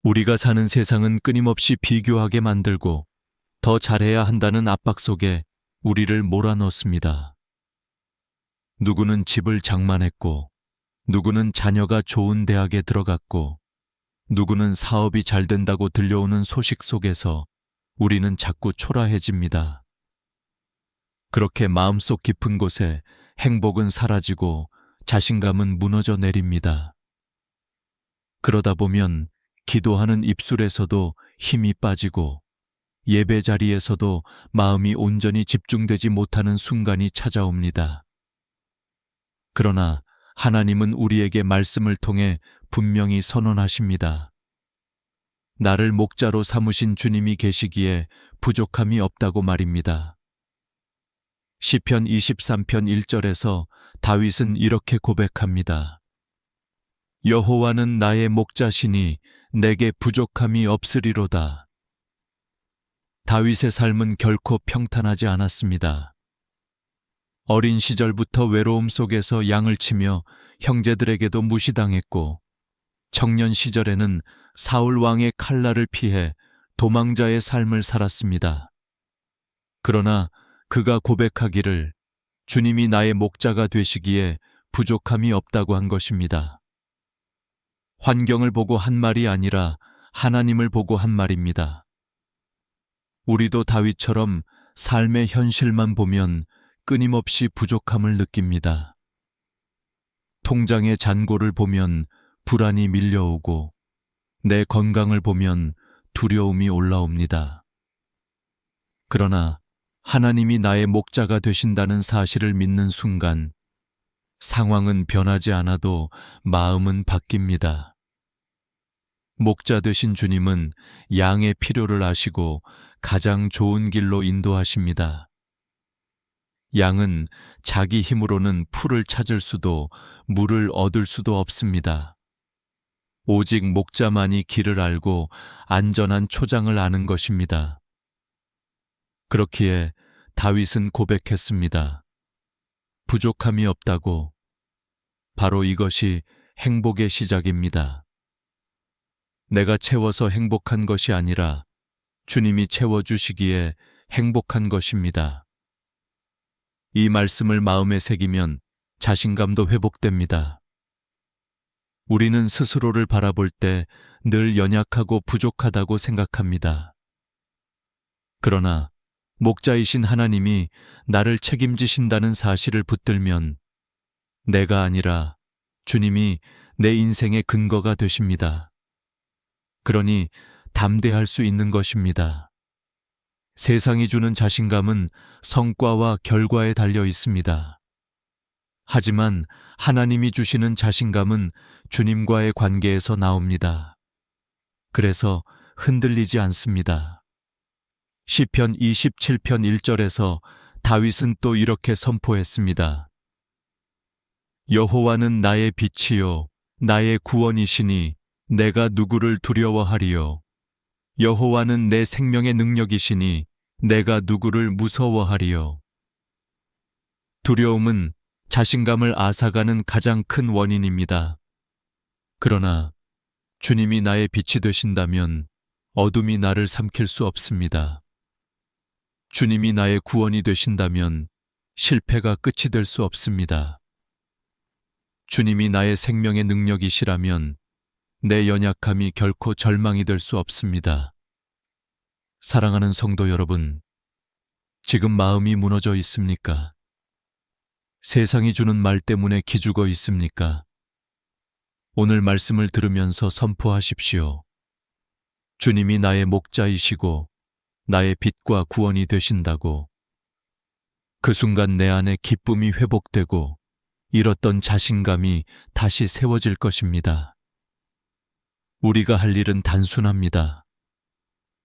우리가 사는 세상은 끊임없이 비교하게 만들고 더 잘해야 한다는 압박 속에 우리를 몰아넣습니다. 누구는 집을 장만했고, 누구는 자녀가 좋은 대학에 들어갔고, 누구는 사업이 잘 된다고 들려오는 소식 속에서 우리는 자꾸 초라해집니다. 그렇게 마음속 깊은 곳에 행복은 사라지고 자신감은 무너져 내립니다. 그러다 보면 기도하는 입술에서도 힘이 빠지고 예배 자리에서도 마음이 온전히 집중되지 못하는 순간이 찾아옵니다. 그러나 하나님은 우리에게 말씀을 통해 분명히 선언하십니다. 나를 목자로 삼으신 주님이 계시기에 부족함이 없다고 말입니다. 시편 23편 1절에서 다윗은 이렇게 고백합니다. 여호와는 나의 목자시니 내게 부족함이 없으리로다. 다윗의 삶은 결코 평탄하지 않았습니다. 어린 시절부터 외로움 속에서 양을 치며 형제들에게도 무시당했고, 청년 시절에는 사울 왕의 칼날을 피해 도망자의 삶을 살았습니다. 그러나 그가 고백하기를 주님이 나의 목자가 되시기에 부족함이 없다고 한 것입니다. 환경을 보고 한 말이 아니라 하나님을 보고 한 말입니다. 우리도 다윗처럼 삶의 현실만 보면 끊임없이 부족함을 느낍니다. 통장의 잔고를 보면 불안이 밀려오고 내 건강을 보면 두려움이 올라옵니다. 그러나 하나님이 나의 목자가 되신다는 사실을 믿는 순간 상황은 변하지 않아도 마음은 바뀝니다. 목자 되신 주님은 양의 필요를 아시고 가장 좋은 길로 인도하십니다. 양은 자기 힘으로는 풀을 찾을 수도 물을 얻을 수도 없습니다. 오직 목자만이 길을 알고 안전한 초장을 아는 것입니다. 그렇기에 다윗은 고백했습니다. 부족함이 없다고. 바로 이것이 행복의 시작입니다. 내가 채워서 행복한 것이 아니라 주님이 채워주시기에 행복한 것입니다. 이 말씀을 마음에 새기면 자신감도 회복됩니다. 우리는 스스로를 바라볼 때 늘 연약하고 부족하다고 생각합니다. 그러나 목자이신 하나님이 나를 책임지신다는 사실을 붙들면 내가 아니라 주님이 내 인생의 근거가 되십니다. 그러니 담대할 수 있는 것입니다. 세상이 주는 자신감은 성과와 결과에 달려 있습니다. 하지만 하나님이 주시는 자신감은 주님과의 관계에서 나옵니다. 그래서 흔들리지 않습니다. 시편 27편 1절에서 다윗은 또 이렇게 선포했습니다. 여호와는 나의 빛이요 나의 구원이시니 내가 누구를 두려워하리요. 여호와는 내 생명의 능력이시니 내가 누구를 무서워하리요. 두려움은 자신감을 앗아가는 가장 큰 원인입니다. 그러나 주님이 나의 빛이 되신다면 어둠이 나를 삼킬 수 없습니다. 주님이 나의 구원이 되신다면 실패가 끝이 될 수 없습니다. 주님이 나의 생명의 능력이시라면 내 연약함이 결코 절망이 될 수 없습니다. 사랑하는 성도 여러분, 지금 마음이 무너져 있습니까? 세상이 주는 말 때문에 기죽어 있습니까? 오늘 말씀을 들으면서 선포하십시오. 주님이 나의 목자이시고 나의 빛과 구원이 되신다고. 그 순간 내 안에 기쁨이 회복되고 잃었던 자신감이 다시 세워질 것입니다. 우리가 할 일은 단순합니다.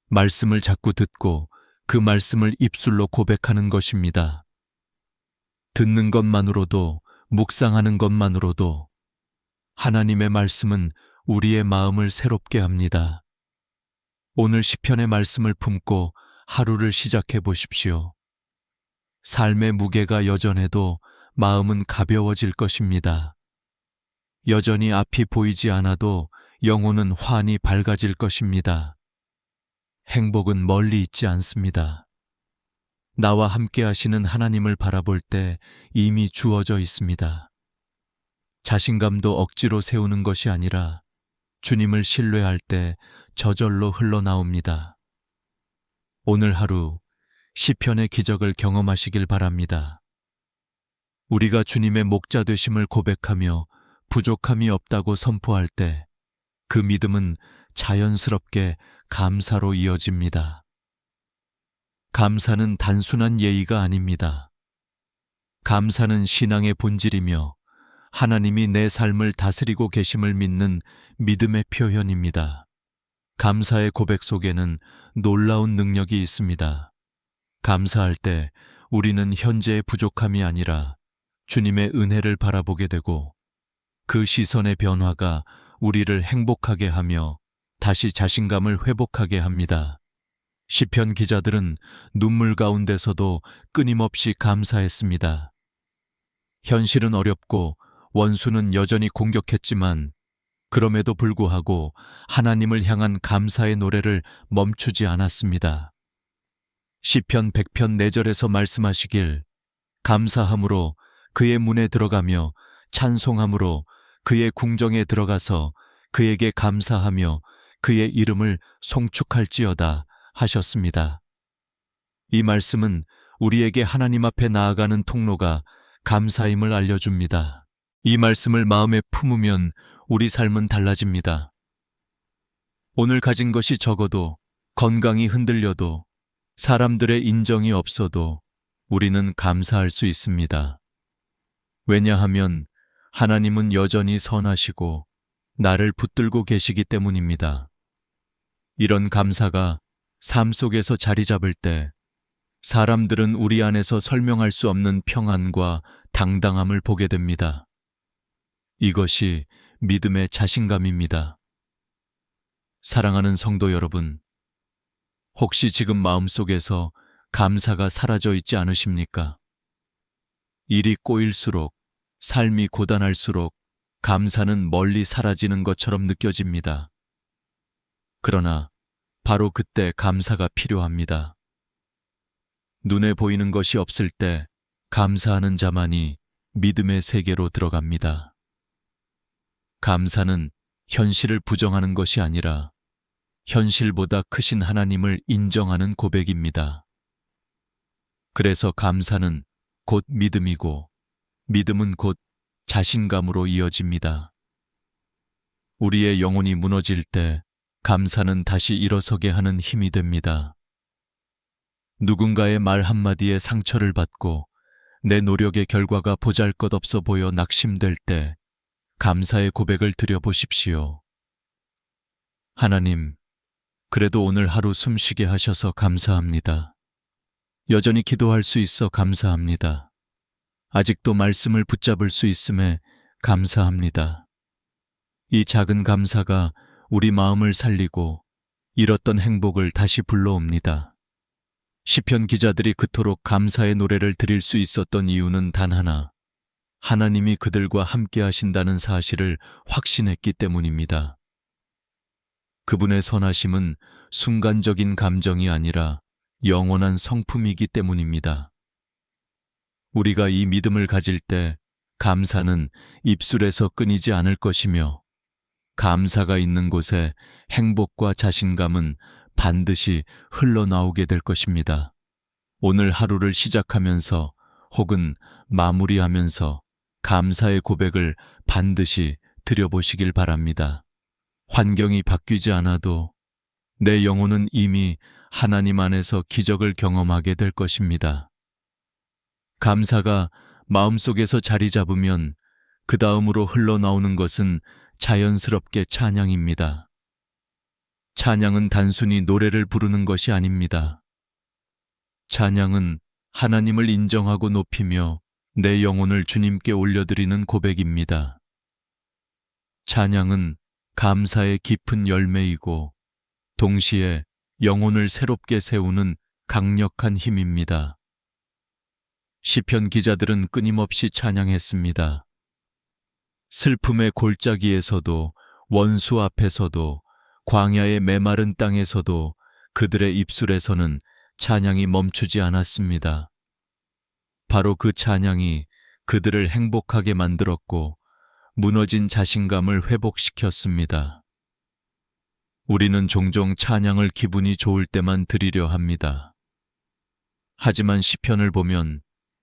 말씀을 자꾸 듣고 그 말씀을 입술로 고백하는 것입니다. 듣는 것만으로도, 묵상하는 것만으로도 하나님의 말씀은 우리의 마음을 새롭게 합니다. 오늘 시편의 말씀을 품고 하루를 시작해 보십시오. 삶의 무게가 여전해도 마음은 가벼워질 것입니다. 여전히 앞이 보이지 않아도 영혼은 환히 밝아질 것입니다. 행복은 멀리 있지 않습니다. 나와 함께 하시는 하나님을 바라볼 때 이미 주어져 있습니다. 자신감도 억지로 세우는 것이 아니라 주님을 신뢰할 때 저절로 흘러나옵니다. 오늘 하루 시편의 기적을 경험하시길 바랍니다. 우리가 주님의 목자 되심을 고백하며 부족함이 없다고 선포할 때 그 믿음은 자연스럽게 감사로 이어집니다. 감사는 단순한 예의가 아닙니다. 감사는 신앙의 본질이며 하나님이 내 삶을 다스리고 계심을 믿는 믿음의 표현입니다. 감사의 고백 속에는 놀라운 능력이 있습니다. 감사할 때 우리는 현재의 부족함이 아니라 주님의 은혜를 바라보게 되고 그 시선의 변화가 우리를 행복하게 하며 다시 자신감을 회복하게 합니다. 시편 기자들은 눈물 가운데서도 끊임없이 감사했습니다. 현실은 어렵고 원수는 여전히 공격했지만 그럼에도 불구하고 하나님을 향한 감사의 노래를 멈추지 않았습니다. 시편 100편 4절에서 말씀하시길 감사함으로 그의 문에 들어가며 찬송함으로 그의 궁정에 들어가서 그에게 감사하며 그의 이름을 송축할지어다 하셨습니다. 이 말씀은 우리에게 하나님 앞에 나아가는 통로가 감사임을 알려줍니다. 이 말씀을 마음에 품으면 우리 삶은 달라집니다. 오늘 가진 것이 적어도, 건강이 흔들려도, 사람들의 인정이 없어도 우리는 감사할 수 있습니다. 왜냐하면 하나님은 여전히 선하시고 나를 붙들고 계시기 때문입니다. 이런 감사가 삶 속에서 자리 잡을 때 사람들은 우리 안에서 설명할 수 없는 평안과 당당함을 보게 됩니다. 이것이 믿음의 자신감입니다. 사랑하는 성도 여러분, 혹시 지금 마음속에서 감사가 사라져 있지 않으십니까? 일이 꼬일수록, 삶이 고단할수록 감사는 멀리 사라지는 것처럼 느껴집니다. 그러나 바로 그때 감사가 필요합니다. 눈에 보이는 것이 없을 때 감사하는 자만이 믿음의 세계로 들어갑니다. 감사는 현실을 부정하는 것이 아니라 현실보다 크신 하나님을 인정하는 고백입니다. 그래서 감사는 곧 믿음이고 믿음은 곧 자신감으로 이어집니다. 우리의 영혼이 무너질 때 감사는 다시 일어서게 하는 힘이 됩니다. 누군가의 말 한마디에 상처를 받고 내 노력의 결과가 보잘것없어 보여 낙심될 때 감사의 고백을 드려보십시오. 하나님, 그래도 오늘 하루 숨쉬게 하셔서 감사합니다. 여전히 기도할 수 있어 감사합니다. 아직도 말씀을 붙잡을 수 있음에 감사합니다. 이 작은 감사가 우리 마음을 살리고 잃었던 행복을 다시 불러옵니다. 시편 기자들이 그토록 감사의 노래를 드릴 수 있었던 이유는 단 하나, 하나님이 그들과 함께 하신다는 사실을 확신했기 때문입니다. 그분의 선하심은 순간적인 감정이 아니라 영원한 성품이기 때문입니다. 우리가 이 믿음을 가질 때 감사는 입술에서 끊이지 않을 것이며 감사가 있는 곳에 행복과 자신감은 반드시 흘러나오게 될 것입니다. 오늘 하루를 시작하면서 혹은 마무리하면서 감사의 고백을 반드시 드려보시길 바랍니다. 환경이 바뀌지 않아도 내 영혼은 이미 하나님 안에서 기적을 경험하게 될 것입니다. 감사가 마음속에서 자리 잡으면 그 다음으로 흘러나오는 것은 자연스럽게 찬양입니다. 찬양은 단순히 노래를 부르는 것이 아닙니다. 찬양은 하나님을 인정하고 높이며 내 영혼을 주님께 올려드리는 고백입니다. 찬양은 감사의 깊은 열매이고 동시에 영혼을 새롭게 세우는 강력한 힘입니다. 시편 기자들은 끊임없이 찬양했습니다. 슬픔의 골짜기에서도 원수 앞에서도 광야의 메마른 땅에서도 그들의 입술에서는 찬양이 멈추지 않았습니다. 바로 그 찬양이 그들을 행복하게 만들었고 무너진 자신감을 회복시켰습니다. 우리는 종종 찬양을 기분이 좋을 때만 드리려 합니다. 하지만 시편을 보면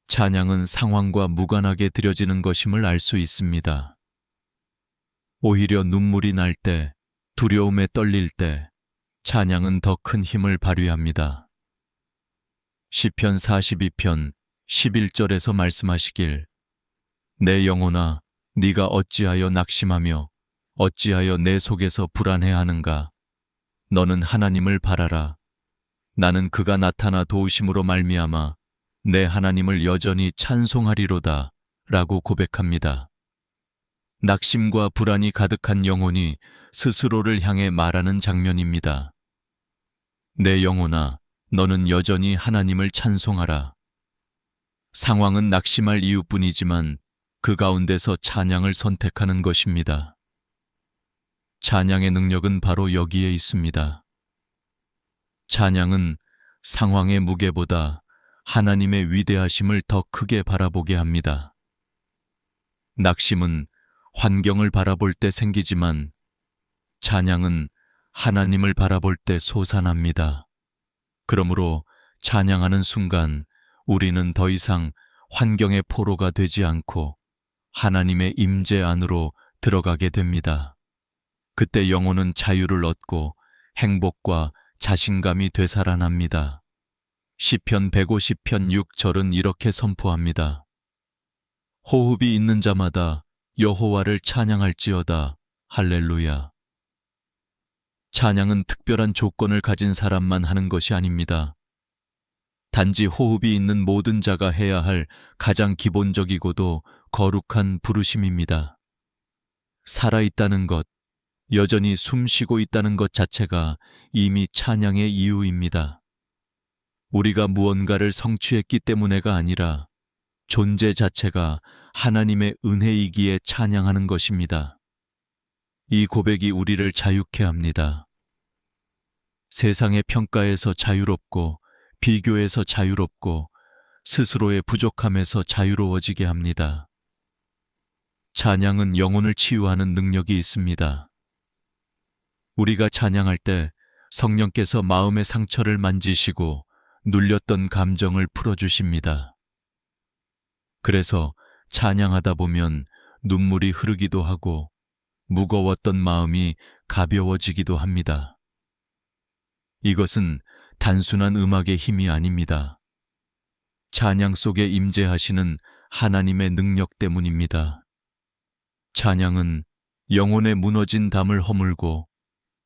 찬양은 상황과 무관하게 드려지는 것임을 알 수 있습니다. 오히려 눈물이 날 때, 두려움에 떨릴 때 찬양은 더 큰 힘을 발휘합니다. 시편 42편 11절에서 말씀하시길 내 영혼아 네가 어찌하여 낙심하며 어찌하여 내 속에서 불안해하는가. 너는 하나님을 바라라. 나는 그가 나타나 도우심으로 말미암아 내 하나님을 여전히 찬송하리로다 라고 고백합니다. 낙심과 불안이 가득한 영혼이 스스로를 향해 말하는 장면입니다. 내 영혼아, 너는 여전히 하나님을 찬송하라. 상황은 낙심할 이유뿐이지만 그 가운데서 찬양을 선택하는 것입니다. 찬양의 능력은 바로 여기에 있습니다. 찬양은 상황의 무게보다 하나님의 위대하심을 더 크게 바라보게 합니다. 낙심은 환경을 바라볼 때 생기지만 찬양은 하나님을 바라볼 때 솟아납니다. 그러므로 찬양하는 순간 우리는 더 이상 환경의 포로가 되지 않고 하나님의 임재 안으로 들어가게 됩니다. 그때 영혼은 자유를 얻고 행복과 자신감이 되살아납니다. 시편 150편 6절은 이렇게 선포합니다. 호흡이 있는 자마다 여호와를 찬양할지어다. 할렐루야. 찬양은 특별한 조건을 가진 사람만 하는 것이 아닙니다. 단지 호흡이 있는 모든 자가 해야 할 가장 기본적이고도 거룩한 부르심입니다. 살아있다는 것, 여전히 숨 쉬고 있다는 것 자체가 이미 찬양의 이유입니다. 우리가 무언가를 성취했기 때문에가 아니라 존재 자체가 하나님의 은혜이기에 찬양하는 것입니다. 이 고백이 우리를 자유케 합니다. 세상의 평가에서 자유롭고 비교에서 자유롭고 스스로의 부족함에서 자유로워지게 합니다. 찬양은 영혼을 치유하는 능력이 있습니다. 우리가 찬양할 때 성령께서 마음의 상처를 만지시고 눌렸던 감정을 풀어주십니다. 그래서 찬양하다 보면 눈물이 흐르기도 하고 무거웠던 마음이 가벼워지기도 합니다. 이것은 단순한 음악의 힘이 아닙니다. 찬양 속에 임재하시는 하나님의 능력 때문입니다. 찬양은 영혼의 무너진 담을 허물고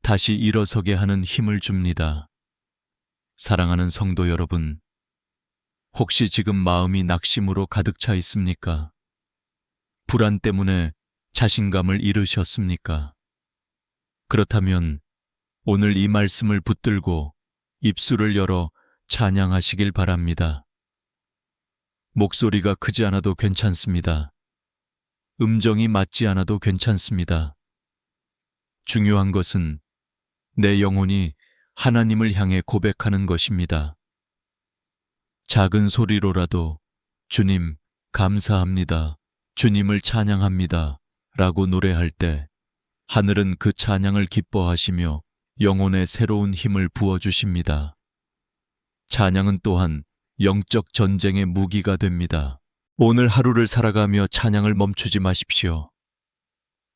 다시 일어서게 하는 힘을 줍니다. 사랑하는 성도 여러분, 혹시 지금 마음이 낙심으로 가득 차 있습니까? 불안 때문에 자신감을 잃으셨습니까? 그렇다면 오늘 이 말씀을 붙들고 입술을 열어 찬양하시길 바랍니다. 목소리가 크지 않아도 괜찮습니다. 음정이 맞지 않아도 괜찮습니다. 중요한 것은 내 영혼이 하나님을 향해 고백하는 것입니다. 작은 소리로라도 주님 감사합니다. 주님을 찬양합니다. 라고 노래할 때 하늘은 그 찬양을 기뻐하시며 영혼에 새로운 힘을 부어주십니다. 찬양은 또한 영적 전쟁의 무기가 됩니다. 오늘 하루를 살아가며 찬양을 멈추지 마십시오.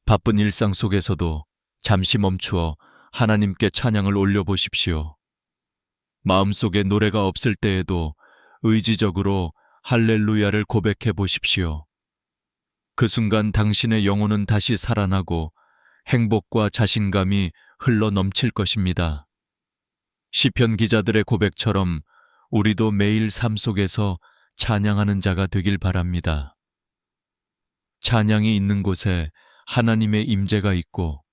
바쁜 일상 속에서도 잠시 멈추어 하나님께 찬양을 올려보십시오. 마음속에 노래가 없을 때에도 의지적으로 할렐루야를 고백해 보십시오. 그 순간 당신의 영혼은 다시 살아나고 행복과 자신감이 흘러 넘칠 것입니다. 시편 기자들의 고백처럼 우리도 매일 삶 속에서 찬양하는 자가 되길 바랍니다. 찬양이 있는 곳에 하나님의 임재가 있고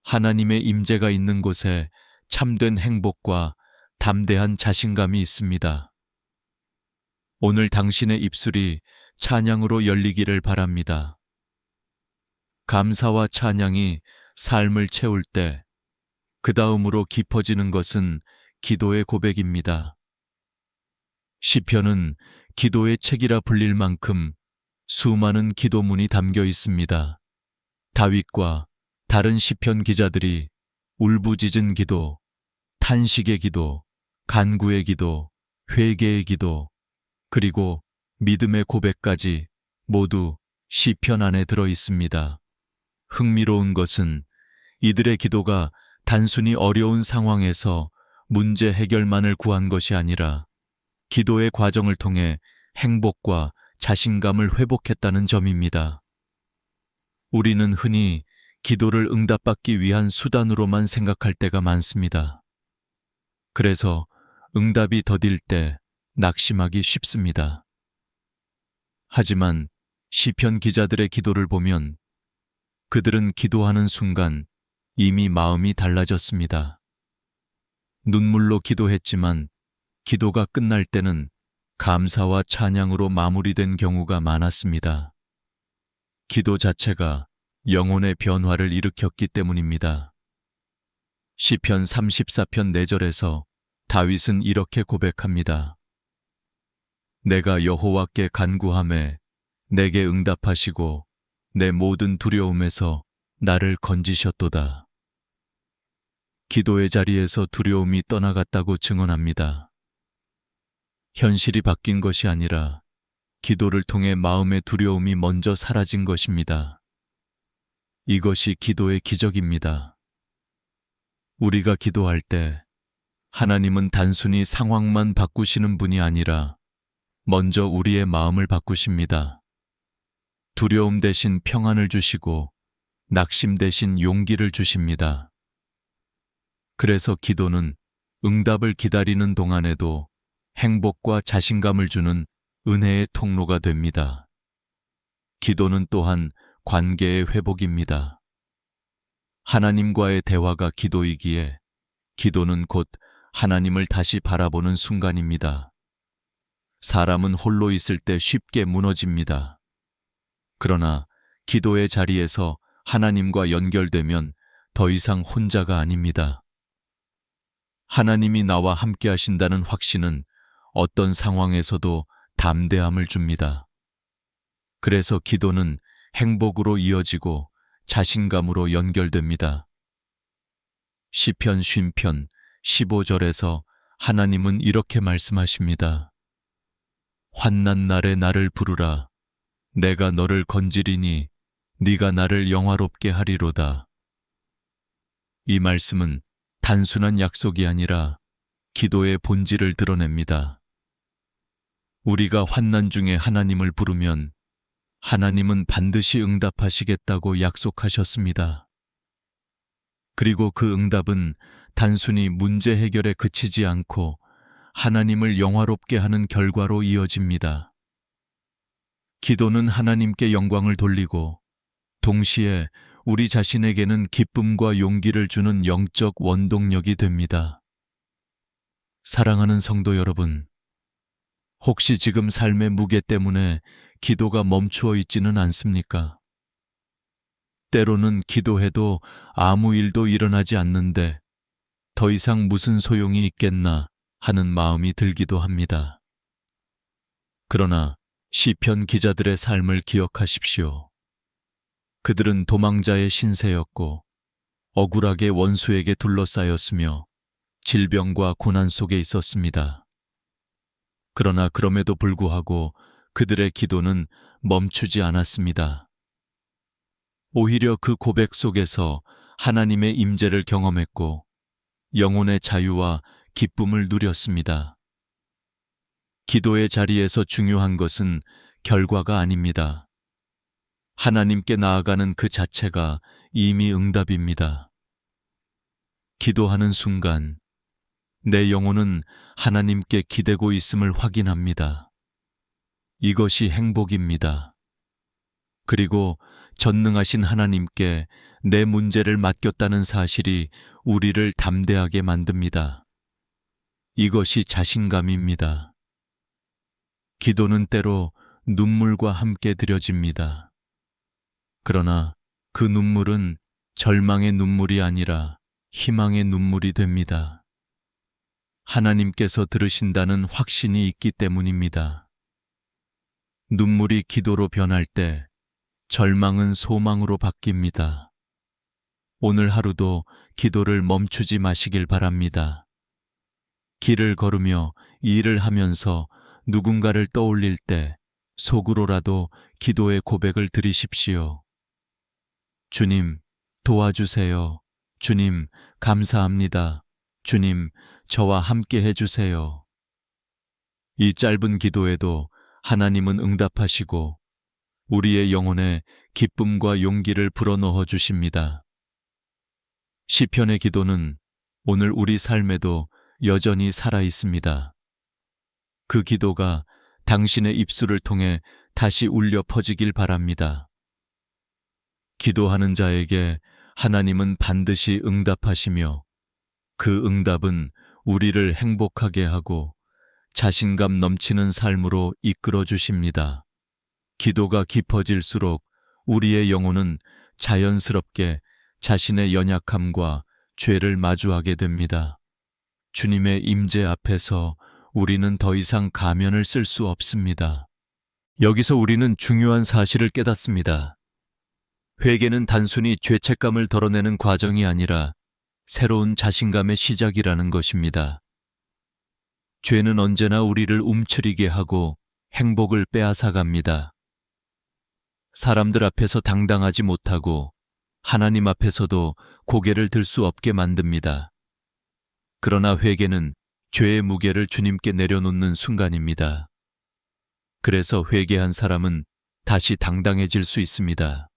하나님의 임재가 있는 곳에 참된 행복과 담대한 자신감이 있습니다. 오늘 당신의 입술이 찬양으로 열리기를 바랍니다. 감사와 찬양이 삶을 채울 때 그 다음으로 깊어지는 것은 기도의 고백입니다. 시편은 기도의 책이라 불릴 만큼 수많은 기도문이 담겨 있습니다. 다윗과 다른 시편 기자들이 울부짖은 기도, 탄식의 기도, 간구의 기도, 회개의 기도, 그리고 믿음의 고백까지 모두 시편 안에 들어 있습니다. 흥미로운 것은 이들의 기도가 단순히 어려운 상황에서 문제 해결만을 구한 것이 아니라 기도의 과정을 통해 행복과 자신감을 회복했다는 점입니다. 우리는 흔히 기도를 응답받기 위한 수단으로만 생각할 때가 많습니다. 그래서 응답이 더딜 때 낙심하기 쉽습니다. 하지만 시편 기자들의 기도를 보면 그들은 기도하는 순간 이미 마음이 달라졌습니다. 눈물로 기도했지만 기도가 끝날 때는 감사와 찬양으로 마무리된 경우가 많았습니다. 기도 자체가 영혼의 변화를 일으켰기 때문입니다. 시편 34편 4절에서 다윗은 이렇게 고백합니다. 내가 여호와께 간구하매 내게 응답하시고 내 모든 두려움에서 나를 건지셨도다. 기도의 자리에서 두려움이 떠나갔다고 증언합니다. 현실이 바뀐 것이 아니라 기도를 통해 마음의 두려움이 먼저 사라진 것입니다. 이것이 기도의 기적입니다. 우리가 기도할 때 하나님은 단순히 상황만 바꾸시는 분이 아니라 먼저 우리의 마음을 바꾸십니다. 두려움 대신 평안을 주시고 낙심 대신 용기를 주십니다. 그래서 기도는 응답을 기다리는 동안에도 행복과 자신감을 주는 은혜의 통로가 됩니다. 기도는 또한 관계의 회복입니다. 하나님과의 대화가 기도이기에 기도는 곧 하나님을 다시 바라보는 순간입니다. 사람은 홀로 있을 때 쉽게 무너집니다. 그러나 기도의 자리에서 하나님과 연결되면 더 이상 혼자가 아닙니다. 하나님이 나와 함께 하신다는 확신은 어떤 상황에서도 담대함을 줍니다. 그래서 기도는 행복으로 이어지고 자신감으로 연결됩니다. 시편 50편 15절에서 하나님은 이렇게 말씀하십니다. 환난 날에 나를 부르라. 내가 너를 건지리니 네가 나를 영화롭게 하리로다. 이 말씀은 단순한 약속이 아니라 기도의 본질을 드러냅니다. 우리가 환난 중에 하나님을 부르면 하나님은 반드시 응답하시겠다고 약속하셨습니다. 그리고 그 응답은 단순히 문제 해결에 그치지 않고 하나님을 영화롭게 하는 결과로 이어집니다. 기도는 하나님께 영광을 돌리고 동시에 우리 자신에게는 기쁨과 용기를 주는 영적 원동력이 됩니다. 사랑하는 성도 여러분, 혹시 지금 삶의 무게 때문에 기도가 멈추어 있지는 않습니까? 때로는 기도해도 아무 일도 일어나지 않는데 더 이상 무슨 소용이 있겠나 하는 마음이 들기도 합니다. 그러나 시편 기자들의 삶을 기억하십시오. 그들은 도망자의 신세였고 억울하게 원수에게 둘러싸였으며 질병과 고난 속에 있었습니다. 그러나 그럼에도 불구하고 그들의 기도는 멈추지 않았습니다. 오히려 그 고백 속에서 하나님의 임재를 경험했고 영혼의 자유와 기쁨을 누렸습니다. 기도의 자리에서 중요한 것은 결과가 아닙니다. 하나님께 나아가는 그 자체가 이미 응답입니다. 기도하는 순간 내 영혼은 하나님께 기대고 있음을 확인합니다. 이것이 행복입니다. 그리고 전능하신 하나님께 내 문제를 맡겼다는 사실이 우리를 담대하게 만듭니다. 이것이 자신감입니다. 기도는 때로 눈물과 함께 드려집니다. 그러나 그 눈물은 절망의 눈물이 아니라 희망의 눈물이 됩니다. 하나님께서 들으신다는 확신이 있기 때문입니다. 눈물이 기도로 변할 때 절망은 소망으로 바뀝니다. 오늘 하루도 기도를 멈추지 마시길 바랍니다. 길을 걸으며 일을 하면서 누군가를 떠올릴 때 속으로라도 기도의 고백을 드리십시오. 주님, 도와주세요. 주님, 감사합니다. 주님, 저와 함께 해주세요. 이 짧은 기도에도 하나님은 응답하시고 우리의 영혼에 기쁨과 용기를 불어넣어 주십니다. 시편의 기도는 오늘 우리 삶에도 여전히 살아 있습니다. 그 기도가 당신의 입술을 통해 다시 울려 퍼지길 바랍니다. 기도하는 자에게 하나님은 반드시 응답하시며 그 응답은 우리를 행복하게 하고 자신감 넘치는 삶으로 이끌어 주십니다. 기도가 깊어질수록 우리의 영혼은 자연스럽게 자신의 연약함과 죄를 마주하게 됩니다. 주님의 임재 앞에서 우리는 더 이상 가면을 쓸 수 없습니다. 여기서 우리는 중요한 사실을 깨닫습니다. 회개는 단순히 죄책감을 덜어내는 과정이 아니라 새로운 자신감의 시작이라는 것입니다. 죄는 언제나 우리를 움츠리게 하고 행복을 빼앗아갑니다. 사람들 앞에서 당당하지 못하고 하나님 앞에서도 고개를 들 수 없게 만듭니다. 그러나 회개는 죄의 무게를 주님께 내려놓는 순간입니다. 그래서 회개한 사람은 다시 당당해질 수 있습니다.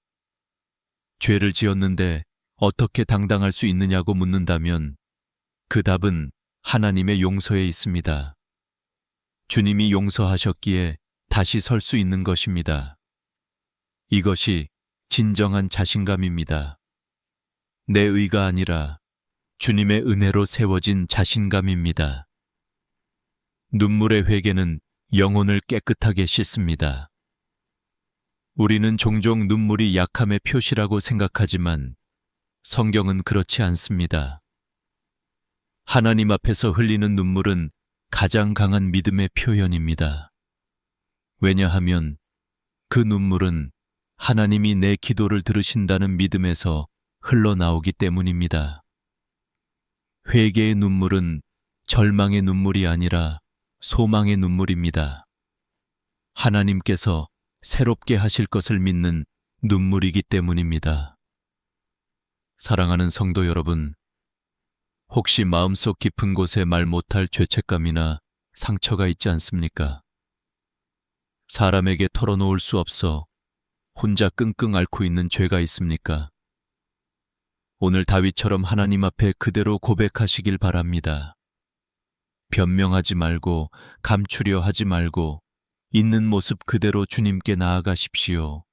죄를 지었는데 어떻게 당당할 수 있느냐고 묻는다면 그 답은 하나님의 용서에 있습니다. 주님이 용서하셨기에 다시 설 수 있는 것입니다. 이것이 진정한 자신감입니다. 내 의가 아니라 주님의 은혜로 세워진 자신감입니다. 눈물의 회개는 영혼을 깨끗하게 씻습니다. 우리는 종종 눈물이 약함의 표시라고 생각하지만 성경은 그렇지 않습니다. 하나님 앞에서 흘리는 눈물은 가장 강한 믿음의 표현입니다. 왜냐하면 그 눈물은 하나님이 내 기도를 들으신다는 믿음에서 흘러나오기 때문입니다. 회개의 눈물은 절망의 눈물이 아니라 소망의 눈물입니다. 하나님께서 새롭게 하실 것을 믿는 눈물이기 때문입니다. 사랑하는 성도 여러분, 혹시 마음속 깊은 곳에 말 못할 죄책감이나 상처가 있지 않습니까? 사람에게 털어놓을 수 없어 혼자 끙끙 앓고 있는 죄가 있습니까? 오늘 다윗처럼 하나님 앞에 그대로 고백하시길 바랍니다. 변명하지 말고 감추려 하지 말고 있는 모습 그대로 주님께 나아가십시오.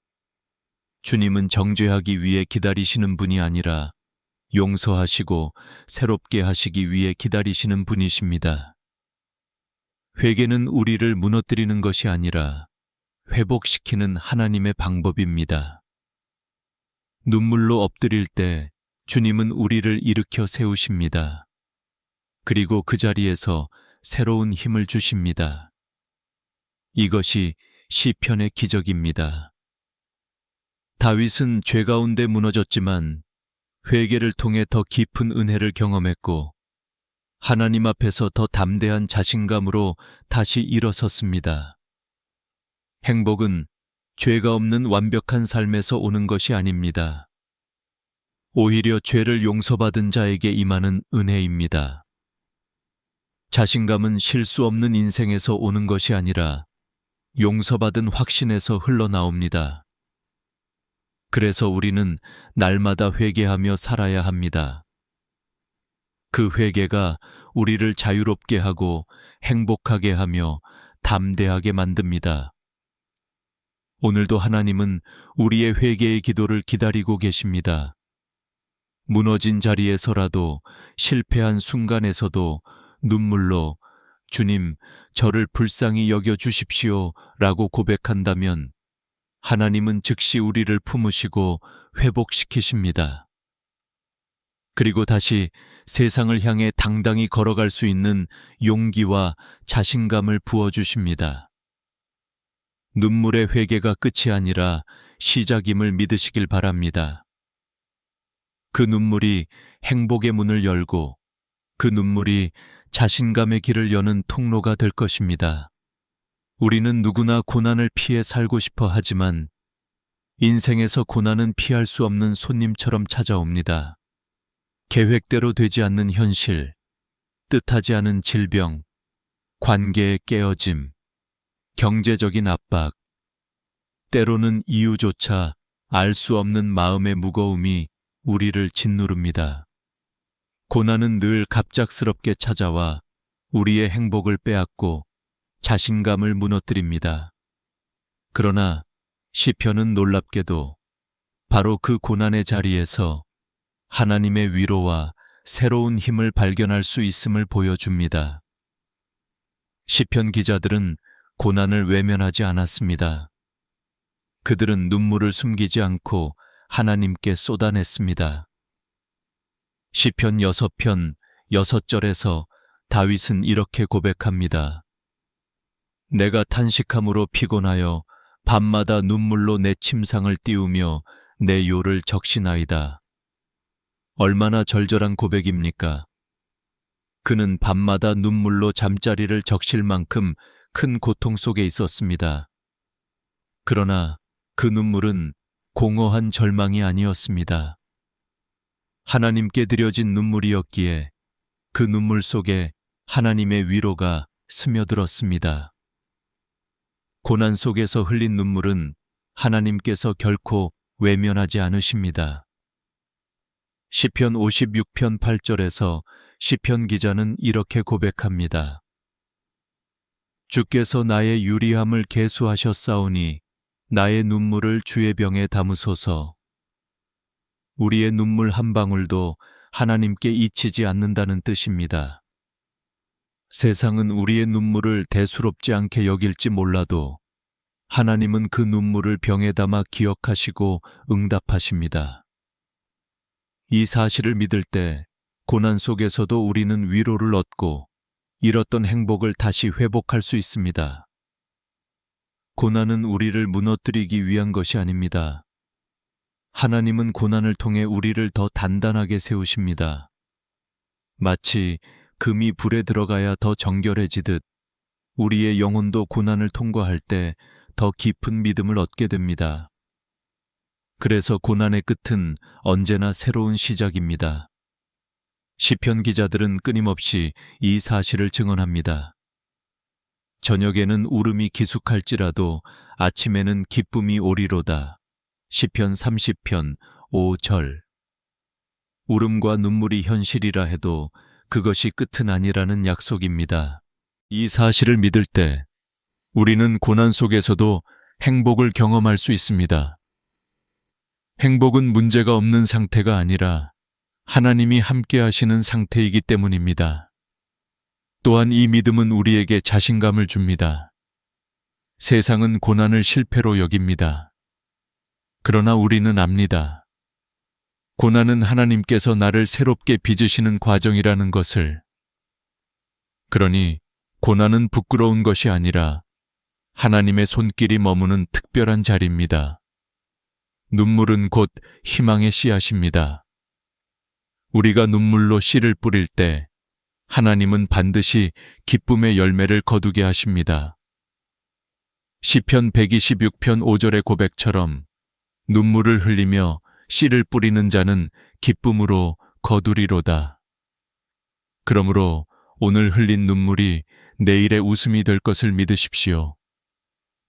주님은 정죄하기 위해 기다리시는 분이 아니라 용서하시고 새롭게 하시기 위해 기다리시는 분이십니다. 회개는 우리를 무너뜨리는 것이 아니라 회복시키는 하나님의 방법입니다. 눈물로 엎드릴 때 주님은 우리를 일으켜 세우십니다. 그리고 그 자리에서 새로운 힘을 주십니다. 이것이 시편의 기적입니다. 다윗은 죄 가운데 무너졌지만 회개를 통해 더 깊은 은혜를 경험했고 하나님 앞에서 더 담대한 자신감으로 다시 일어섰습니다. 행복은 죄가 없는 완벽한 삶에서 오는 것이 아닙니다. 오히려 죄를 용서받은 자에게 임하는 은혜입니다. 자신감은 실수 없는 인생에서 오는 것이 아니라 용서받은 확신에서 흘러나옵니다. 그래서 우리는 날마다 회개하며 살아야 합니다. 그 회개가 우리를 자유롭게 하고 행복하게 하며 담대하게 만듭니다. 오늘도 하나님은 우리의 회개의 기도를 기다리고 계십니다. 무너진 자리에서라도 실패한 순간에서도 눈물로 주님, 저를 불쌍히 여겨 주십시오 라고 고백한다면 하나님은 즉시 우리를 품으시고 회복시키십니다. 그리고 다시 세상을 향해 당당히 걸어갈 수 있는 용기와 자신감을 부어주십니다. 눈물의 회개가 끝이 아니라 시작임을 믿으시길 바랍니다. 그 눈물이 행복의 문을 열고 그 눈물이 자신감의 길을 여는 통로가 될 것입니다. 우리는 누구나 고난을 피해 살고 싶어 하지만 인생에서 고난은 피할 수 없는 손님처럼 찾아옵니다. 계획대로 되지 않는 현실, 뜻하지 않은 질병, 관계의 깨어짐, 경제적인 압박, 때로는 이유조차 알 수 없는 마음의 무거움이 우리를 짓누릅니다. 고난은 늘 갑작스럽게 찾아와 우리의 행복을 빼앗고 자신감을 무너뜨립니다. 그러나 시편은 놀랍게도 바로 그 고난의 자리에서 하나님의 위로와 새로운 힘을 발견할 수 있음을 보여줍니다. 시편 기자들은 고난을 외면하지 않았습니다. 그들은 눈물을 숨기지 않고 하나님께 쏟아냈습니다. 시편 6편 6절에서 다윗은 이렇게 고백합니다. 내가 탄식함으로 피곤하여 밤마다 눈물로 내 침상을 띄우며 내 요를 적시나이다. 얼마나 절절한 고백입니까? 그는 밤마다 눈물로 잠자리를 적실 만큼 큰 고통 속에 있었습니다. 그러나 그 눈물은 공허한 절망이 아니었습니다. 하나님께 드려진 눈물이었기에 그 눈물 속에 하나님의 위로가 스며들었습니다. 고난 속에서 흘린 눈물은 하나님께서 결코 외면하지 않으십니다. 시편 56편 8절에서 시편 기자는 이렇게 고백합니다. 주께서 나의 유리함을 계수하셨사오니 나의 눈물을 주의 병에 담으소서. 우리의 눈물 한 방울도 하나님께 잊히지 않는다는 뜻입니다. 세상은 우리의 눈물을 대수롭지 않게 여길지 몰라도 하나님은 그 눈물을 병에 담아 기억하시고 응답하십니다. 이 사실을 믿을 때 고난 속에서도 우리는 위로를 얻고 잃었던 행복을 다시 회복할 수 있습니다. 고난은 우리를 무너뜨리기 위한 것이 아닙니다. 하나님은 고난을 통해 우리를 더 단단하게 세우십니다. 마치 금이 불에 들어가야 더 정결해지듯 우리의 영혼도 고난을 통과할 때 더 깊은 믿음을 얻게 됩니다. 그래서 고난의 끝은 언제나 새로운 시작입니다. 시편 기자들은 끊임없이 이 사실을 증언합니다. 저녁에는 울음이 기숙할지라도 아침에는 기쁨이 오리로다. 시편 30편 5절. 울음과 눈물이 현실이라 해도 그것이 끝은 아니라는 약속입니다. 이 사실을 믿을 때 우리는 고난 속에서도 행복을 경험할 수 있습니다. 행복은 문제가 없는 상태가 아니라 하나님이 함께 하시는 상태이기 때문입니다. 또한 이 믿음은 우리에게 자신감을 줍니다. 세상은 고난을 실패로 여깁니다. 그러나 우리는 압니다. 고난은 하나님께서 나를 새롭게 빚으시는 과정이라는 것을. 그러니 고난은 부끄러운 것이 아니라 하나님의 손길이 머무는 특별한 자리입니다. 눈물은 곧 희망의 씨앗입니다. 우리가 눈물로 씨를 뿌릴 때 하나님은 반드시 기쁨의 열매를 거두게 하십니다. 시편 126편 5절의 고백처럼 눈물을 흘리며 씨를 뿌리는 자는 기쁨으로 거두리로다. 그러므로 오늘 흘린 눈물이 내일의 웃음이 될 것을 믿으십시오.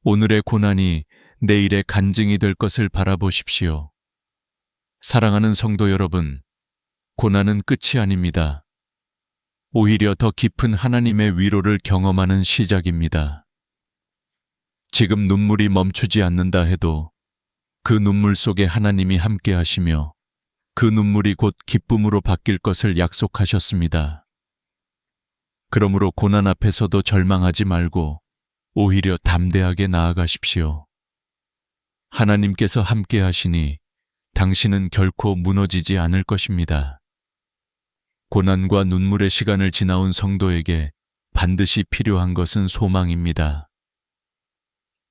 오늘의 고난이 내일의 간증이 될 것을 바라보십시오. 사랑하는 성도 여러분, 고난은 끝이 아닙니다. 오히려 더 깊은 하나님의 위로를 경험하는 시작입니다. 지금 눈물이 멈추지 않는다 해도 그 눈물 속에 하나님이 함께 하시며 그 눈물이 곧 기쁨으로 바뀔 것을 약속하셨습니다. 그러므로 고난 앞에서도 절망하지 말고 오히려 담대하게 나아가십시오. 하나님께서 함께 하시니 당신은 결코 무너지지 않을 것입니다. 고난과 눈물의 시간을 지나온 성도에게 반드시 필요한 것은 소망입니다.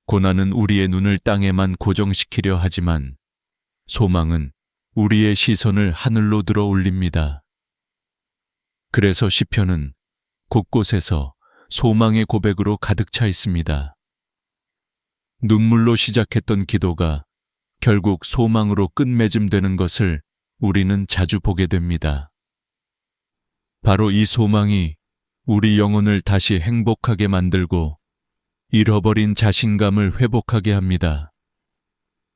고난은 우리의 눈을 땅에만 고정시키려 하지만 소망은 우리의 시선을 하늘로 들어 올립니다. 그래서 시편은 곳곳에서 소망의 고백으로 가득 차 있습니다. 눈물로 시작했던 기도가 결국 소망으로 끝맺음되는 것을 우리는 자주 보게 됩니다. 바로 이 소망이 우리 영혼을 다시 행복하게 만들고 잃어버린 자신감을 회복하게 합니다.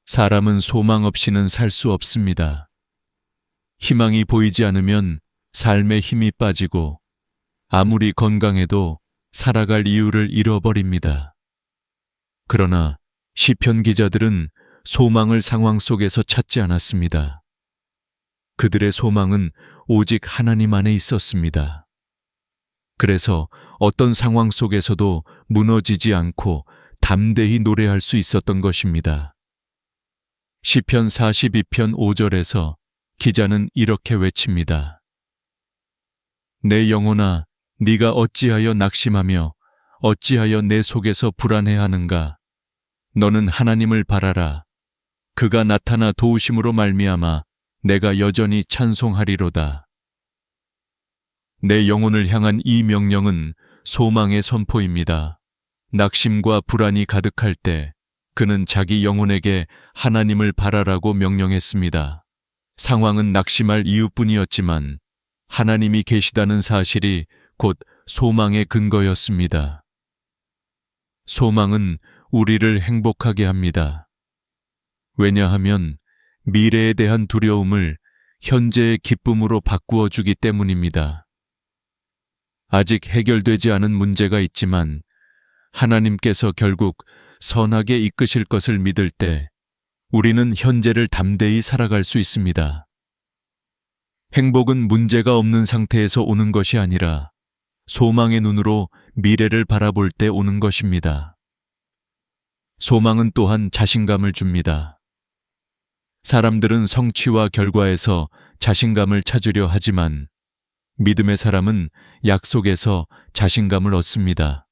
사람은 소망 없이는 살 수 없습니다. 희망이 보이지 않으면 삶에 힘이 빠지고 아무리 건강해도 살아갈 이유를 잃어버립니다. 그러나 시편 기자들은 소망을 상황 속에서 찾지 않았습니다. 그들의 소망은 오직 하나님 안에 있었습니다. 그래서 어떤 상황 속에서도 무너지지 않고 담대히 노래할 수 있었던 것입니다. 시편 42편 5절에서 기자는 이렇게 외칩니다. 내 영혼아, 네가 어찌하여 낙심하며 어찌하여 내 속에서 불안해하는가? 너는 하나님을 바라라. 그가 나타나 도우심으로 말미암아 내가 여전히 찬송하리로다. 내 영혼을 향한 이 명령은 소망의 선포입니다. 낙심과 불안이 가득할 때 그는 자기 영혼에게 하나님을 바라라고 명령했습니다. 상황은 낙심할 이유뿐이었지만 하나님이 계시다는 사실이 곧 소망의 근거였습니다. 소망은 우리를 행복하게 합니다. 왜냐하면 미래에 대한 두려움을 현재의 기쁨으로 바꾸어 주기 때문입니다. 아직 해결되지 않은 문제가 있지만 하나님께서 결국 선하게 이끄실 것을 믿을 때 우리는 현재를 담대히 살아갈 수 있습니다. 행복은 문제가 없는 상태에서 오는 것이 아니라 소망의 눈으로 미래를 바라볼 때 오는 것입니다. 소망은 또한 자신감을 줍니다. 사람들은 성취와 결과에서 자신감을 찾으려 하지만 믿음의 사람은 약속에서 자신감을 얻습니다.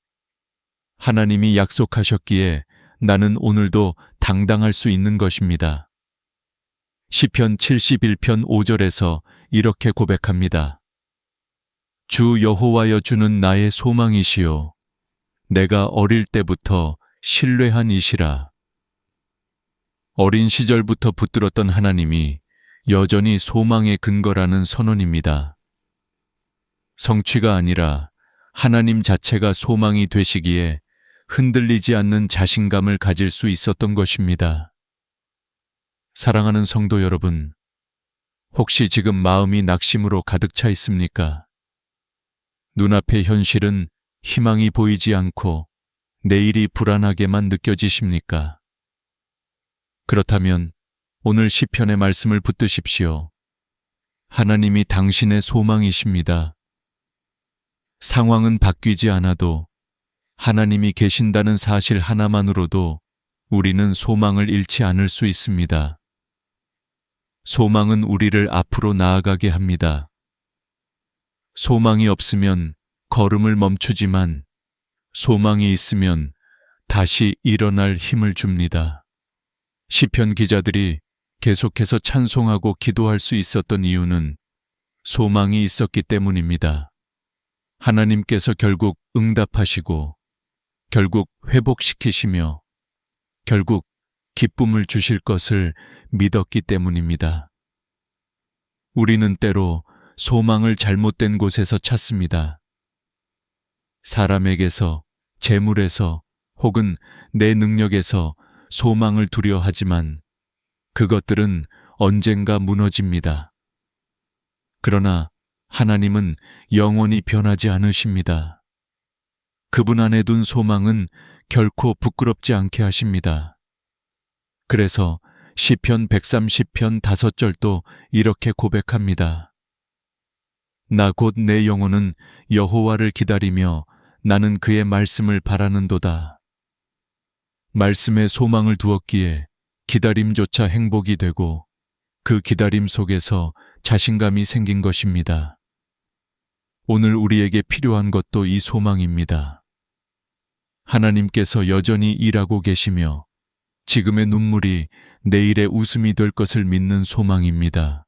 하나님이 약속하셨기에 나는 오늘도 당당할 수 있는 것입니다. 시편 71편 5절에서 이렇게 고백합니다. 주 여호와여, 주는 나의 소망이시요 내가 어릴 때부터 신뢰한 이시라. 어린 시절부터 붙들었던 하나님이 여전히 소망의 근거라는 선언입니다. 성취가 아니라 하나님 자체가 소망이 되시기에 흔들리지 않는 자신감을 가질 수 있었던 것입니다. 사랑하는 성도 여러분, 혹시 지금 마음이 낙심으로 가득 차 있습니까? 눈앞의 현실은 희망이 보이지 않고 내일이 불안하게만 느껴지십니까? 그렇다면 오늘 시편의 말씀을 붙드십시오. 하나님이 당신의 소망이십니다. 상황은 바뀌지 않아도 하나님이 계신다는 사실 하나만으로도 우리는 소망을 잃지 않을 수 있습니다. 소망은 우리를 앞으로 나아가게 합니다. 소망이 없으면 걸음을 멈추지만 소망이 있으면 다시 일어날 힘을 줍니다. 시편 기자들이 계속해서 찬송하고 기도할 수 있었던 이유는 소망이 있었기 때문입니다. 하나님께서 결국 응답하시고 결국 회복시키시며 결국 기쁨을 주실 것을 믿었기 때문입니다. 우리는 때로 소망을 잘못된 곳에서 찾습니다. 사람에게서, 재물에서 혹은 내 능력에서 소망을 두려 하지만 그것들은 언젠가 무너집니다. 그러나 하나님은 영원히 변하지 않으십니다. 그분 안에 둔 소망은 결코 부끄럽지 않게 하십니다. 그래서 시편 130편 5절도 이렇게 고백합니다. 나 곧 내 영혼은 여호와를 기다리며 나는 그의 말씀을 바라는도다. 말씀에 소망을 두었기에 기다림조차 행복이 되고 그 기다림 속에서 자신감이 생긴 것입니다. 오늘 우리에게 필요한 것도 이 소망입니다. 하나님께서 여전히 일하고 계시며 지금의 눈물이 내일의 웃음이 될 것을 믿는 소망입니다.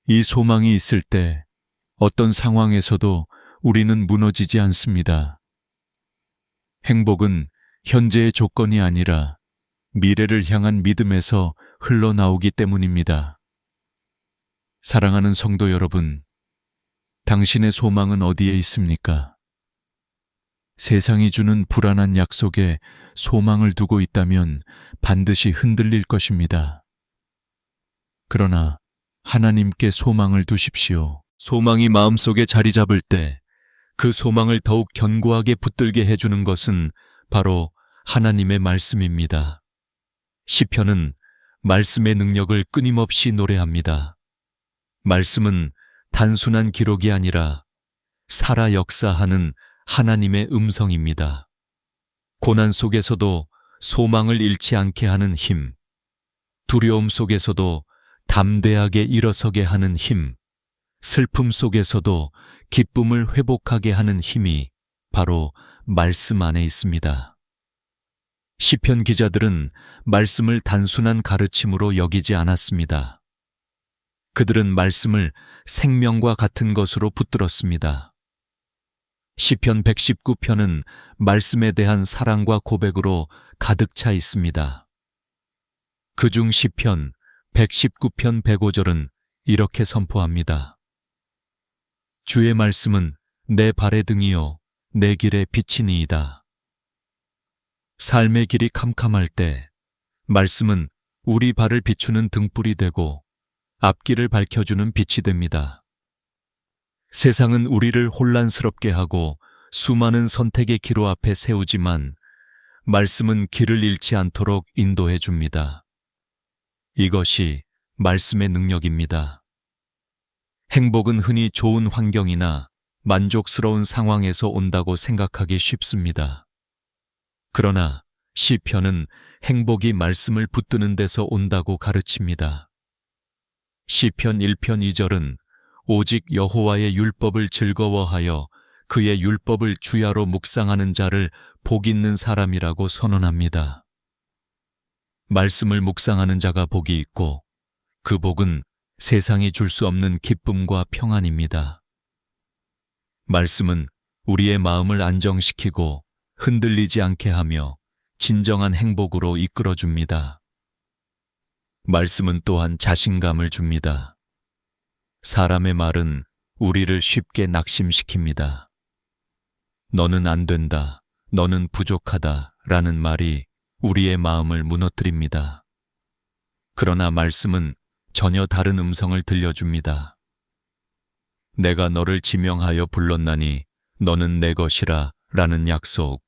이 소망이 있을 때 어떤 상황에서도 우리는 무너지지 않습니다. 행복은 현재의 조건이 아니라 미래를 향한 믿음에서 흘러나오기 때문입니다. 사랑하는 성도 여러분, 당신의 소망은 어디에 있습니까? 세상이 주는 불안한 약속에 소망을 두고 있다면 반드시 흔들릴 것입니다. 그러나 하나님께 소망을 두십시오. 소망이 마음속에 자리 잡을 때 그 소망을 더욱 견고하게 붙들게 해주는 것은 바로 하나님의 말씀입니다. 시편은 말씀의 능력을 끊임없이 노래합니다. 말씀은 단순한 기록이 아니라 살아 역사하는 하나님의 음성입니다. 고난 속에서도 소망을 잃지 않게 하는 힘, 두려움 속에서도 담대하게 일어서게 하는 힘, 슬픔 속에서도 기쁨을 회복하게 하는 힘이 바로 말씀 안에 있습니다. 시편 기자들은 말씀을 단순한 가르침으로 여기지 않았습니다. 그들은 말씀을 생명과 같은 것으로 붙들었습니다. 시편 119편은 말씀에 대한 사랑과 고백으로 가득 차 있습니다. 그중 시편 119편 105절은 이렇게 선포합니다. 주의 말씀은 내 발의 등이요 내 길의 빛이니이다. 삶의 길이 캄캄할 때 말씀은 우리 발을 비추는 등불이 되고 앞길을 밝혀주는 빛이 됩니다. 세상은 우리를 혼란스럽게 하고 수많은 선택의 기로 앞에 세우지만 말씀은 길을 잃지 않도록 인도해 줍니다. 이것이 말씀의 능력입니다. 행복은 흔히 좋은 환경이나 만족스러운 상황에서 온다고 생각하기 쉽습니다. 그러나 시편은 행복이 말씀을 붙드는 데서 온다고 가르칩니다. 시편 1편 2절은 오직 여호와의 율법을 즐거워하여 그의 율법을 주야로 묵상하는 자를 복 있는 사람이라고 선언합니다. 말씀을 묵상하는 자가 복이 있고 그 복은 세상이 줄 수 없는 기쁨과 평안입니다. 말씀은 우리의 마음을 안정시키고 흔들리지 않게 하며 진정한 행복으로 이끌어줍니다. 말씀은 또한 자신감을 줍니다. 사람의 말은 우리를 쉽게 낙심시킵니다. 너는 안 된다, 너는 부족하다 라는 말이 우리의 마음을 무너뜨립니다. 그러나 말씀은 전혀 다른 음성을 들려줍니다. 내가 너를 지명하여 불렀나니 너는 내 것이라 라는 약속,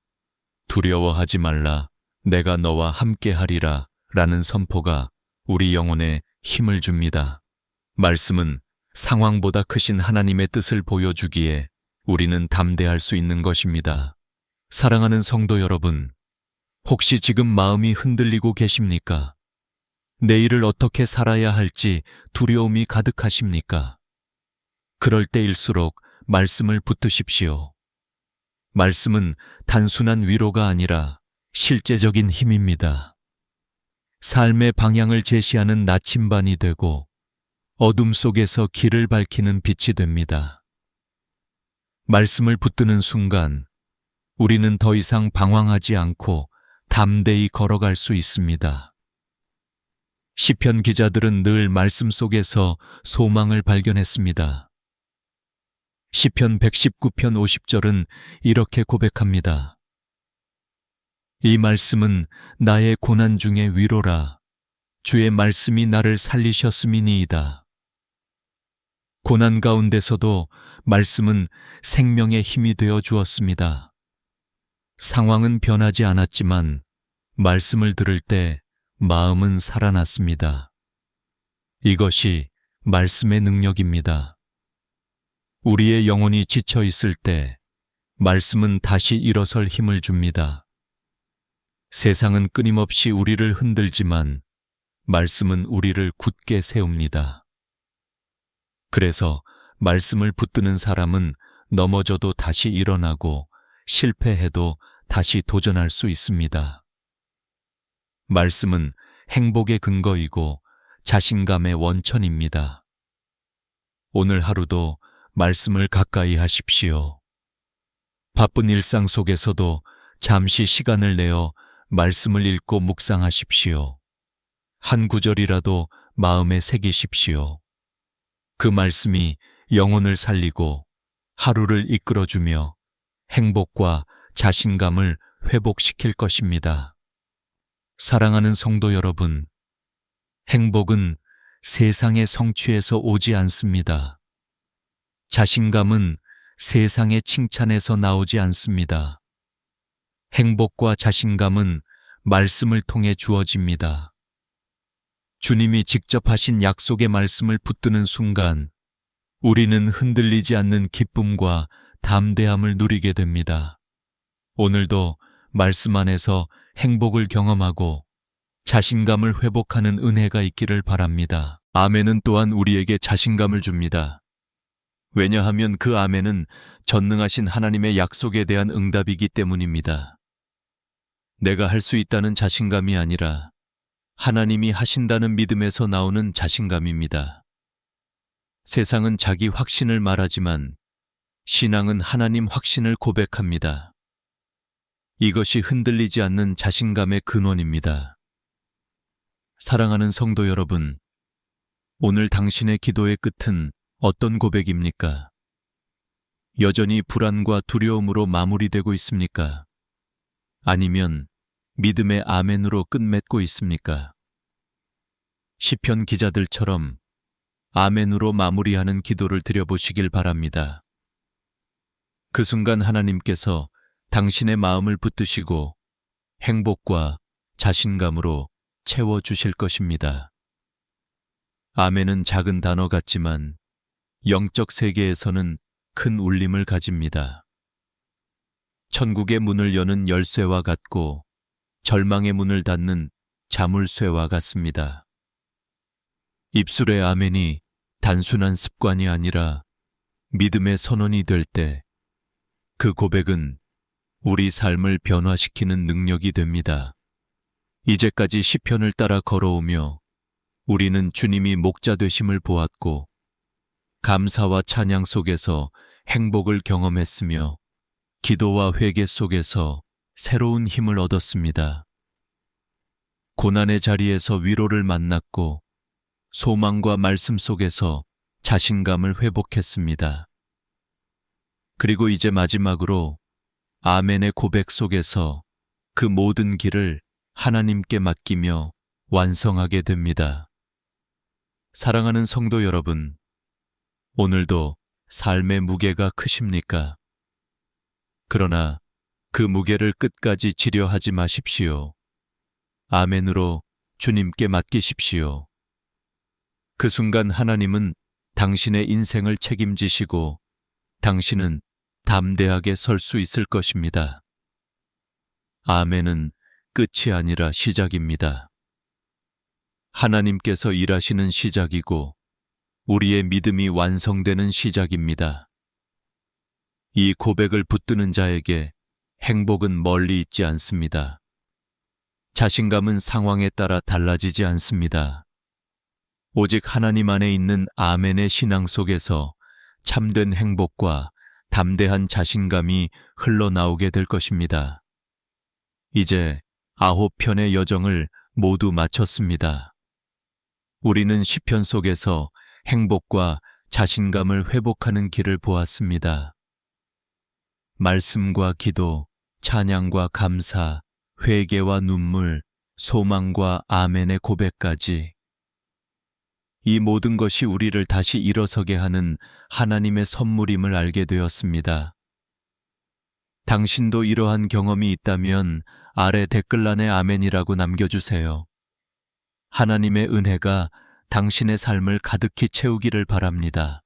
두려워하지 말라, 내가 너와 함께하리라 라는 선포가 우리 영혼에 힘을 줍니다. 말씀은 상황보다 크신 하나님의 뜻을 보여주기에 우리는 담대할 수 있는 것입니다. 사랑하는 성도 여러분, 혹시 지금 마음이 흔들리고 계십니까? 내일을 어떻게 살아야 할지 두려움이 가득하십니까? 그럴 때일수록 말씀을 붙드십시오. 말씀은 단순한 위로가 아니라 실제적인 힘입니다. 삶의 방향을 제시하는 나침반이 되고 어둠 속에서 길을 밝히는 빛이 됩니다. 말씀을 붙드는 순간 우리는 더 이상 방황하지 않고 담대히 걸어갈 수 있습니다. 시편 기자들은 늘 말씀 속에서 소망을 발견했습니다. 시편 119편 50절은 이렇게 고백합니다. 이 말씀은 나의 고난 중에 위로라. 주의 말씀이 나를 살리셨음이니이다. 고난 가운데서도 말씀은 생명의 힘이 되어 주었습니다. 상황은 변하지 않았지만 말씀을 들을 때 마음은 살아났습니다. 이것이 말씀의 능력입니다. 우리의 영혼이 지쳐 있을 때 말씀은 다시 일어설 힘을 줍니다. 세상은 끊임없이 우리를 흔들지만 말씀은 우리를 굳게 세웁니다. 그래서 말씀을 붙드는 사람은 넘어져도 다시 일어나고 실패해도 다시 도전할 수 있습니다. 말씀은 행복의 근거이고 자신감의 원천입니다. 오늘 하루도 말씀을 가까이 하십시오. 바쁜 일상 속에서도 잠시 시간을 내어 말씀을 읽고 묵상하십시오. 한 구절이라도 마음에 새기십시오. 그 말씀이 영혼을 살리고 하루를 이끌어주며 행복과 자신감을 회복시킬 것입니다. 사랑하는 성도 여러분, 행복은 세상의 성취에서 오지 않습니다. 자신감은 세상의 칭찬에서 나오지 않습니다. 행복과 자신감은 말씀을 통해 주어집니다. 주님이 직접 하신 약속의 말씀을 붙드는 순간 우리는 흔들리지 않는 기쁨과 담대함을 누리게 됩니다. 오늘도 말씀 안에서 행복을 경험하고 자신감을 회복하는 은혜가 있기를 바랍니다. 아멘은 또한 우리에게 자신감을 줍니다. 왜냐하면 그 아멘은 전능하신 하나님의 약속에 대한 응답이기 때문입니다. 내가 할 수 있다는 자신감이 아니라 하나님이 하신다는 믿음에서 나오는 자신감입니다. 세상은 자기 확신을 말하지만 신앙은 하나님 확신을 고백합니다. 이것이 흔들리지 않는 자신감의 근원입니다. 사랑하는 성도 여러분, 오늘 당신의 기도의 끝은 어떤 고백입니까? 여전히 불안과 두려움으로 마무리되고 있습니까? 아니면 믿음의 아멘으로 끝맺고 있습니까? 시편 기자들처럼 아멘으로 마무리하는 기도를 드려보시길 바랍니다. 그 순간 하나님께서 당신의 마음을 붙드시고 행복과 자신감으로 채워주실 것입니다. 아멘은 작은 단어 같지만 영적 세계에서는 큰 울림을 가집니다. 천국의 문을 여는 열쇠와 같고 절망의 문을 닫는 자물쇠와 같습니다. 입술의 아멘이 단순한 습관이 아니라 믿음의 선언이 될 때 그 고백은 우리 삶을 변화시키는 능력이 됩니다. 이제까지 시편을 따라 걸어오며 우리는 주님이 목자 되심을 보았고 감사와 찬양 속에서 행복을 경험했으며 기도와 회개 속에서 새로운 힘을 얻었습니다. 고난의 자리에서 위로를 만났고 소망과 말씀 속에서 자신감을 회복했습니다. 그리고 이제 마지막으로 아멘의 고백 속에서 그 모든 길을 하나님께 맡기며 완성하게 됩니다. 사랑하는 성도 여러분, 오늘도 삶의 무게가 크십니까? 그러나 그 무게를 끝까지 지려 하지 마십시오. 아멘으로 주님께 맡기십시오. 그 순간 하나님은 당신의 인생을 책임지시고 당신은 담대하게 설 수 있을 것입니다. 아멘은 끝이 아니라 시작입니다. 하나님께서 일하시는 시작이고 우리의 믿음이 완성되는 시작입니다. 이 고백을 붙드는 자에게 행복은 멀리 있지 않습니다. 자신감은 상황에 따라 달라지지 않습니다. 오직 하나님 안에 있는 아멘의 신앙 속에서 참된 행복과 담대한 자신감이 흘러나오게 될 것입니다. 이제 9편의 여정을 모두 마쳤습니다. 우리는 시편 속에서 행복과 자신감을 회복하는 길을 보았습니다. 말씀과 기도, 찬양과 감사, 회개와 눈물, 소망과 아멘의 고백까지 이 모든 것이 우리를 다시 일어서게 하는 하나님의 선물임을 알게 되었습니다. 당신도 이러한 경험이 있다면 아래 댓글란에 아멘이라고 남겨주세요. 하나님의 은혜가 당신의 삶을 가득히 채우기를 바랍니다.